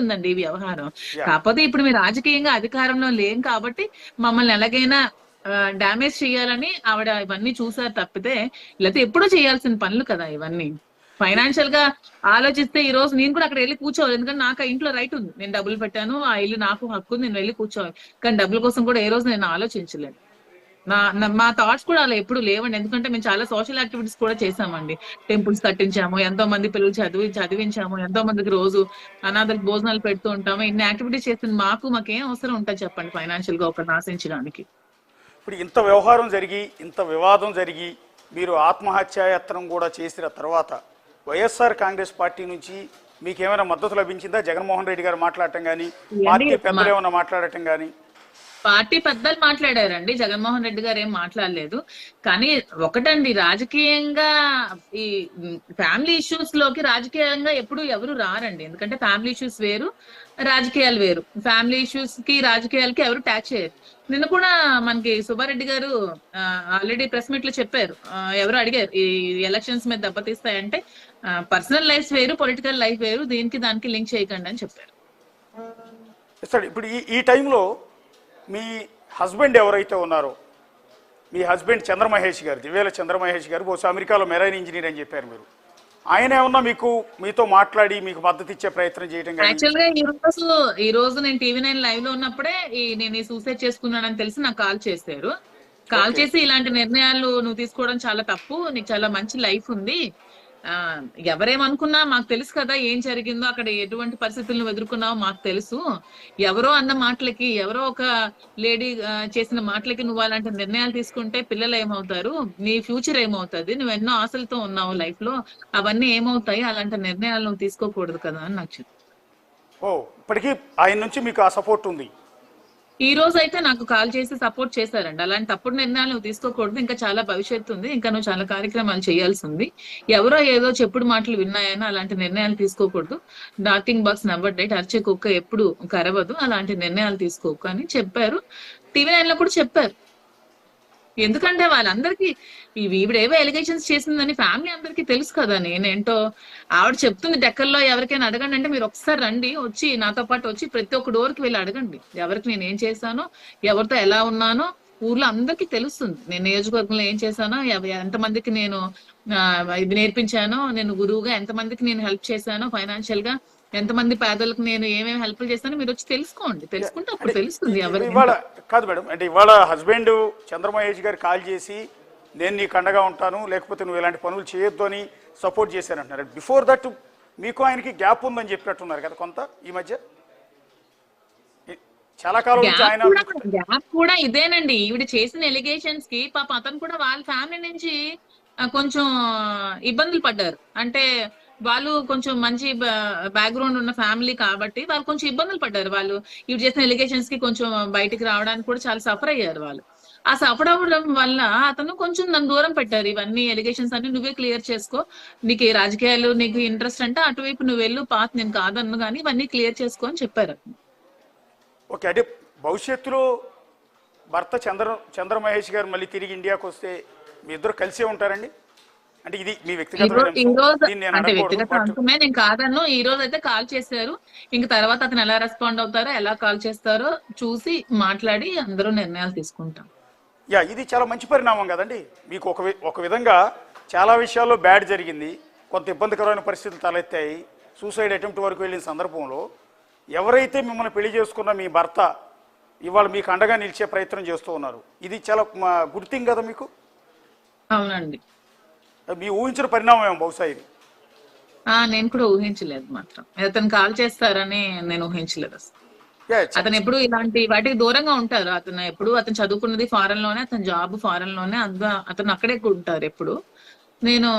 ఉందండి ఈ వ్యవహారం. యా. కాకపోతే ఇప్పుడు మీరు రాజకీయంగా అధికారంలో లేం కాబట్టి మమ్మల్ని ఎలాగైనా డ్యామేజ్ చేయాలని ఆవిడ ఇవన్నీ చూసారు తప్పితే, లేకపోతే ఎప్పుడో చేయాల్సిన పనులు కదా ఇవన్నీ. ఫైనాన్షియల్ గా ఆలోచిస్తే ఈ రోజు నేను కూడా అక్కడ వెళ్ళి కూర్చోవాలి. ఎందుకంటే నాకు ఆ ఇంట్లో రైట్ ఉంది. నేను డబ్బులు పెట్టాను, ఆ ఇల్లు నాకు హక్కు ఉంది, నేను వెళ్ళి కూర్చోవాలి. కానీ డబ్బుల కోసం కూడా ఏ రోజు నేను ఆలోచించలేదు. మా థాట్స్ కూడా అలా ఎప్పుడు లేవండి. ఎందుకంటే మేము చాలా సోషల్ యాక్టివిటీస్ కూడా చేసామండి. టెంపుల్స్ కట్టించాము, ఎంతో మంది పిల్లలు చదివించాము, ఎంతో మందికి రోజు అనాథలకు భోజనాలు పెడుతూ ఉంటాము. ఇన్ని యాక్టివిటీస్ చేస్తుంది మాకేం అవసరం ఉంటుంది చెప్పండి ఫైనాన్షియల్ గా ఒకరిని ఆశించడానికి. ఇప్పుడు ఇంత వ్యవహారం జరిగి ఇంత వివాదం జరిగి మీరు ఆత్మహత్యాయత్నం కూడా చేసిన తర్వాత వైఎస్ఆర్ కాంగ్రెస్ పార్టీ నుంచి మీకు ఏమైనా మద్దతు లభించిందా? జగన్మోహన్ రెడ్డి గారు మాట్లాడటం కానీ, పార్టీ పెద్దలు ఏమైనా మాట్లాడటం కానీ? పార్టీ పెద్దలు మాట్లాడారండి, జగన్మోహన్ రెడ్డి గారు ఏం మాట్లాడలేదు. కానీ ఒకటండి, రాజకీయంగా ఈ ఫ్యామిలీ ఇష్యూస్ లోకి రాజకీయంగా ఎప్పుడు ఎవరు రారండి. ఎందుకంటే ఫ్యామిలీ ఇష్యూస్ వేరు, రాజకీయాలు వేరు. ఫ్యామిలీ ఇష్యూస్ కి రాజకీయాలకి ఎవరు ట్యాచ్ చేయరు. నిన్న కూడా మనకి సుబ్బారెడ్డి గారు ఆల్రెడీ ప్రెస్ మీట్ లో చెప్పారు. ఎవరు అడిగారు ఈ ఎలక్షన్స్ మీద దెబ్బతీస్తాయంటే, పర్సనల్ లైఫ్ వేరు, పొలిటికల్ లైఫ్ వేరు, దీనికి దానికి లింక్ చేయకండి అని చెప్పారు. ఇప్పుడు ఈ టైంలో మీ హస్బెండ్ ఎవరైతే ఉన్నారో, మీ హస్బెండ్ చంద్రమహేష్ గారు, దివ్యాల చంద్రమహేష్ గారు బహుశా అమెరికాలో మెరైన్ ఇంజనీర్ అని చెప్పారు మీరు. ఆయన ఏమన్నా మీతో మాట్లాడి మీకు మద్దతు ఇచ్చే ప్రయత్నం చేయడం? యాక్చువల్ గా ఈ రోజు నేను టీవీ9 లైవ్ లో ఉన్నప్పుడే నేను సూసైడ్ చేసుకున్నానని తెలిసి నాకు కాల్ చేశారు. కాల్ చేసి ఇలాంటి నిర్ణయాలు నువ్వు తీసుకోవడం చాలా తప్పు, నీకు చాలా మంచి లైఫ్ ఉంది, ఎవరేమనుకున్నా మాకు తెలుసు కదా ఏం జరిగిందో, అక్కడ ఎటువంటి పరిస్థితులను ఎదుర్కొన్నావో మాకు తెలుసు. ఎవరో అన్న మాటలకి, ఎవరో ఒక లేడీ చేసిన మాటలకి నువ్వు అలాంటి నిర్ణయాలు తీసుకుంటే పిల్లలు ఏమవుతారు, నీ ఫ్యూచర్ ఏమవుతుంది, నువ్వు ఎన్నో ఆశలతో ఉన్నావు లైఫ్ లో, అవన్నీ ఏమవుతాయి, అలాంటి నిర్ణయాలు నువ్వు తీసుకోకూడదు కదా అని నాకు చెప్పారు. ఇప్పటికీ ఆయన నుంచి మీకు ఆ సపోర్ట్ ఉంది? ఈ రోజు అయితే నాకు కాల్ చేసి సపోర్ట్ చేశారండి. అలాంటి తప్పుడు నిర్ణయాలు నువ్వు తీసుకోకూడదు, ఇంకా చాలా భవిష్యత్తు ఉంది, ఇంకా నువ్వు చాలా కార్యక్రమాలు చేయాల్సి ఉంది, ఎవరో ఏదో చెప్పుడు మాటలు విన్నాయని అలాంటి నిర్ణయాలు తీసుకోకూడదు, డార్కింగ్ బాక్స్ నెవర్ డెడ్, అరిచే కుక్క ఎప్పుడు కరవదు, అలాంటి నిర్ణయాలు తీసుకోకు అని చెప్పారు. టీవీ9 లో కూడా చెప్పారు. ఎందుకంటే వాళ్ళందరికీ ఈవిడేవో ఎలిగేషన్స్ చేసిందని ఫ్యామిలీ అందరికీ తెలుసు కదా నేనేంటో. ఆవిడ చెప్తుంది డెక్కల్లో ఎవరికైనా అడగండి అంటే, మీరు ఒకసారి రండి, వచ్చి నాతో పాటు వచ్చి ప్రతి ఒక్క డోర్కి వెళ్ళి అడగండి, ఎవరికి నేను ఏం చేశానో, ఎవరితో ఎలా ఉన్నానో ఊర్లో అందరికీ తెలుస్తుంది. నేను నియోజకవర్గంలో ఏం చేశానో, ఎంతమందికి నేను ఇది నేర్పించానో, నేను గురువుగా ఎంతమందికి నేను హెల్ప్ చేశానో, ఫైనాన్షియల్ గా ఎంతమంది పేదలకు నేను ఏమేమి హెల్ప్ చేస్తానో మీరు వచ్చి తెలుసుకోండి, తెలుసుకుంటే అప్పుడు తెలుస్తుంది ఎవరికి. కాదు మేడం, అంటే ఇవాళ హస్బెండ్ చంద్రమహేష్ గారు కాల్ చేసి నేను నీకు అండగా ఉంటాను, లేకపోతే నువ్వు ఇలాంటి పనులు చేయొద్దు అని సపోర్ట్ చేశానంటున్నారు. బిఫోర్ దట్ మీకు ఆయనకి గ్యాప్ ఉందని చెప్పినట్టున్నారు కదా కొంత ఈ మధ్య, చాలా కాలం నుంచి ఆయన. గ్యాప్ కూడా ఇదేనండి, ఈవిడ చేసిన ఎలిగేషన్స్ కి పాప అతను కూడా వాళ్ళ ఫ్యామిలీ నుంచి కొంచెం ఇబ్బందులు పడ్డారు. అంటే వాళ్ళు కొంచెం మంచి బ్యాక్గ్రౌండ్ ఉన్న ఫ్యామిలీ కాబట్టి వాళ్ళు కొంచెం ఇబ్బందులు పడ్డారు. వాళ్ళు ఇవి చేసిన ఎలిగేషన్స్ కి కొంచెం బయటికి రావడానికి కూడా చాలా సఫర్ అయ్యారు వాళ్ళు. ఆ సఫర్ అవ్వడం వల్ల అతను కొంచెం నన్ను దూరం పెట్టారు. ఇవన్నీ ఎలిగేషన్స్ అన్ని నువ్వే క్లియర్ చేసుకో, నీకు ఈ రాజకీయాలు నీకు ఇంట్రెస్ట్ అంటే అటువైపు నువ్వు వెళ్ళు, పాత్ నేను కాదన్ను కానీ ఇవన్నీ క్లియర్ చేసుకో అని చెప్పారు. ఓకే, అంటే భవిష్యత్తులో భర్త చంద్రమహేష్ గారు మళ్ళీ తిరిగి ఇండియాకి వస్తే మీ ఇద్దరు కలిసే ఉంటారండి? అంటే ఇది మీ వ్యక్తిగత అంశమే, నేను కాదన్ను. ఈ రోజు అయితే కాల్ చేశారు, ఇంక తర్వాత అతను ఎలా రెస్పాండ్ అవుతారో, ఎలా కాల్ చేస్తారో చూసి మాట్లాడి అందరూ నిర్ణయాలు తీసుకుంటాం. ఇది చాలా మంచి పరిణామం కదండి. మీకు ఒక విధంగా చాలా విషయాల్లో బ్యాడ్ జరిగింది, కొంత ఇబ్బందికరమైన పరిస్థితులు తలెత్తాయి, సూసైడ్ అటెంప్ట్ వరకు వెళ్ళిన సందర్భంలో ఎవరైతే మిమ్మల్ని పెళ్లి చేసుకున్న మీ భర్త ఇవాళ మీకు అండగా నిలిచే ప్రయత్నం చేస్తూ ఉన్నారు, ఇది చాలా గుడ్ థింగ్ కదా మీకు? అవునండి, మీ ఊహించిన పరిణామం బహుశా ఇది. నేను కూడా ఊహించలేదు, మాత్రం అతను కాల్ చేస్తారని నేను ఊహించలేదు అసలు. అతను ఎప్పుడు ఇలాంటి వాటికి దూరంగా ఉంటారు. అతను చదువుకున్నది ఫారెన్ లోనే, అతని జాబ్ ఫారెన్ లోనే, అతను అక్కడే ఉంటారు ఎప్పుడు. నేను